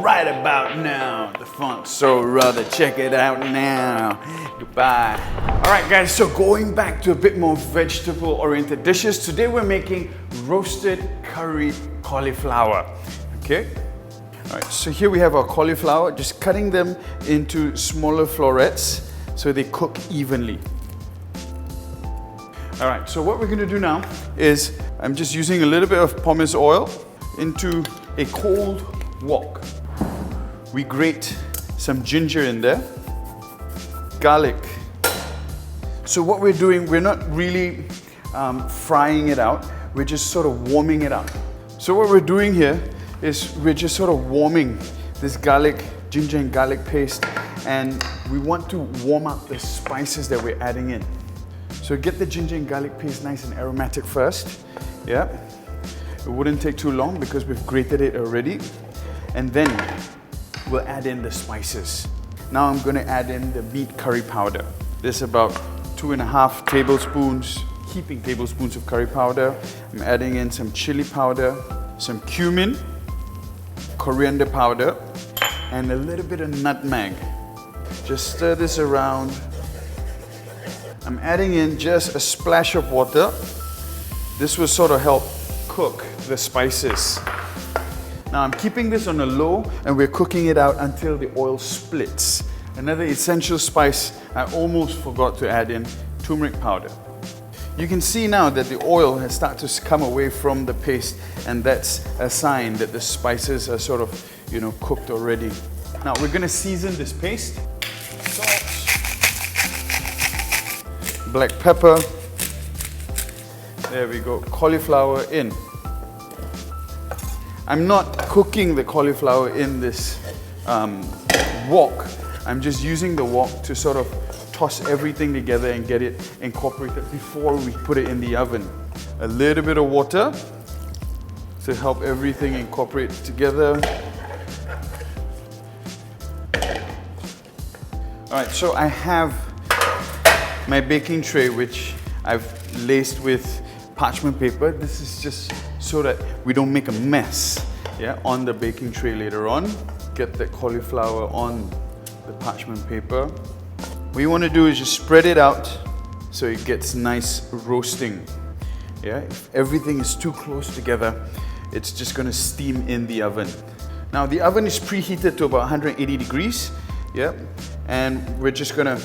right about now. The font's so rather, check it out now. Goodbye. All right guys, so going back to a bit more vegetable oriented dishes, today we're making roasted curried cauliflower, okay? All right, so here we have our cauliflower, just cutting them into smaller florets so they cook evenly. All right, so what we're gonna do now is I'm just using a little bit of pomace oil into a cold wok. We grate some ginger in there, garlic. So what we're doing, we're not really frying it out, we're just sort of warming it up. So what we're doing here is we're just sort of warming this garlic, ginger and garlic paste, and we want to warm up the spices that we're adding in. So get the ginger and garlic paste nice and aromatic first. Yeah, it wouldn't take too long because we've grated it already. And then we'll add in the spices. Now I'm going to add in the meat curry powder. This is about 2.5 tablespoons, heaping tablespoons of curry powder. I'm adding in some chili powder, some cumin, coriander powder, and a little bit of nutmeg. Just stir this around. I'm adding in just a splash of water. This will sort of help cook the spices. Now I'm keeping this on a low and we're cooking it out until the oil splits. Another essential spice I almost forgot to add in, turmeric powder. You can see now that the oil has started to come away from the paste, and that's a sign that the spices are sort of, cooked already. Now we're going to season this paste. Salt, black pepper, there we go, cauliflower in. I'm not cooking the cauliflower in this wok. I'm just using the wok to sort of toss everything together and get it incorporated before we put it in the oven. A little bit of water to help everything incorporate together. All right, so I have my baking tray, which I've laced with parchment paper. This is just so that we don't make a mess, on the baking tray later on. Get the cauliflower on the parchment paper. What you want to do is just spread it out so it gets nice roasting. If everything is too close together, it's just going to steam in the oven. Now the oven is preheated to about 180 degrees, and we're just going to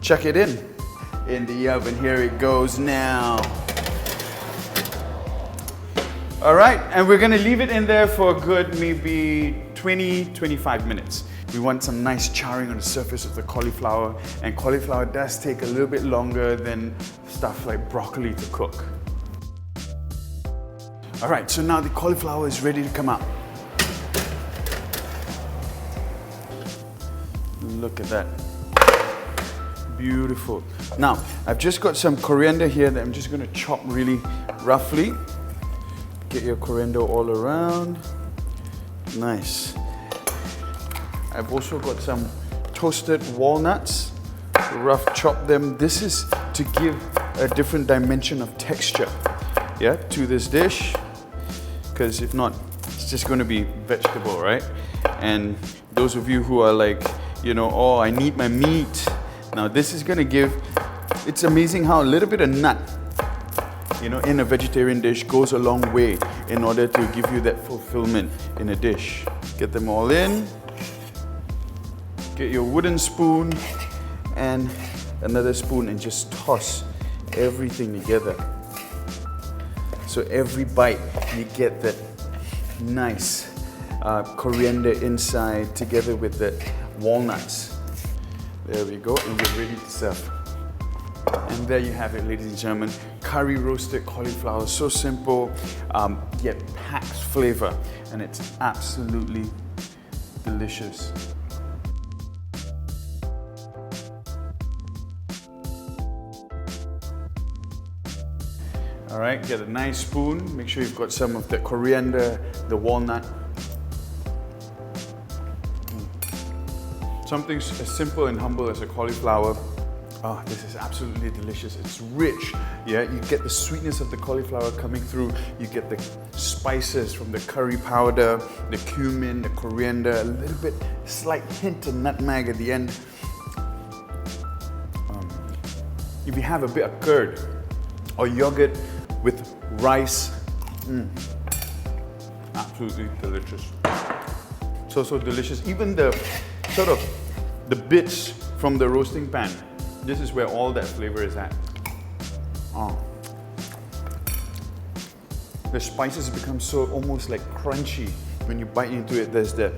chuck it in the oven. Here it goes now. All right, and we're gonna leave it in there for a good maybe 20-25 minutes. We want some nice charring on the surface of the cauliflower, and cauliflower does take a little bit longer than stuff like broccoli to cook. All right, so now the cauliflower is ready to come out. Look at that. Beautiful. Now, I've just got some coriander here that I'm just gonna chop really roughly. Get your coriander all around. Nice. I've also got some toasted walnuts. Rough chop them. This is to give a different dimension of texture, to this dish. Because if not, it's just going to be vegetable, right? And those of you who are like, oh, I need my meat. Now this is going to give, it's amazing how a little bit of nut, in a vegetarian dish goes a long way in order to give you that fulfillment in a dish. Get them all in. Get your wooden spoon and another spoon and just toss everything together. So every bite you get that nice coriander inside together with the walnuts. There we go, and we're ready to serve. And there you have it, ladies and gentlemen. Curry roasted cauliflower, so simple, yet packs flavor, and it's absolutely delicious. All right, get a nice spoon. Make sure you've got some of the coriander, the walnut. Something as simple and humble as a cauliflower Oh, this is absolutely delicious. It's rich, yeah? You get the sweetness of the cauliflower coming through. You get the spices from the curry powder, the cumin, the coriander, a little bit, slight hint of nutmeg at the end. If you have a bit of curd or yogurt with rice, absolutely delicious. So delicious. Even the sort of the bits from the roasting pan, this is where all that flavor is at. Oh. The spices become so almost like crunchy when you bite into it. There's the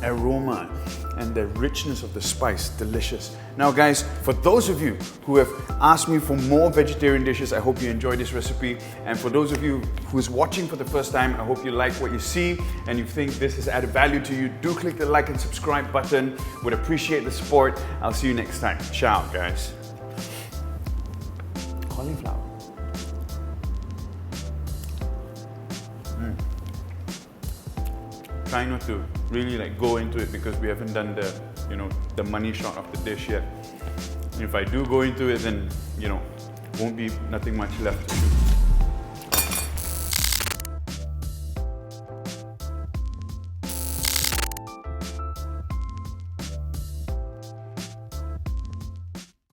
aroma and the richness of the spice. Delicious. Now guys, for those of you who have asked me for more vegetarian dishes, I hope you enjoyed this recipe. And for those of you who's watching for the first time, I hope you like what you see and you think this has added value to you. Do click the like and subscribe button. Would appreciate the support. I'll see you next time. Ciao guys. Cauliflower. Try not to really like go into it because we haven't done the, the money shot of the dish yet. If I do go into it, then, won't be nothing much left to do.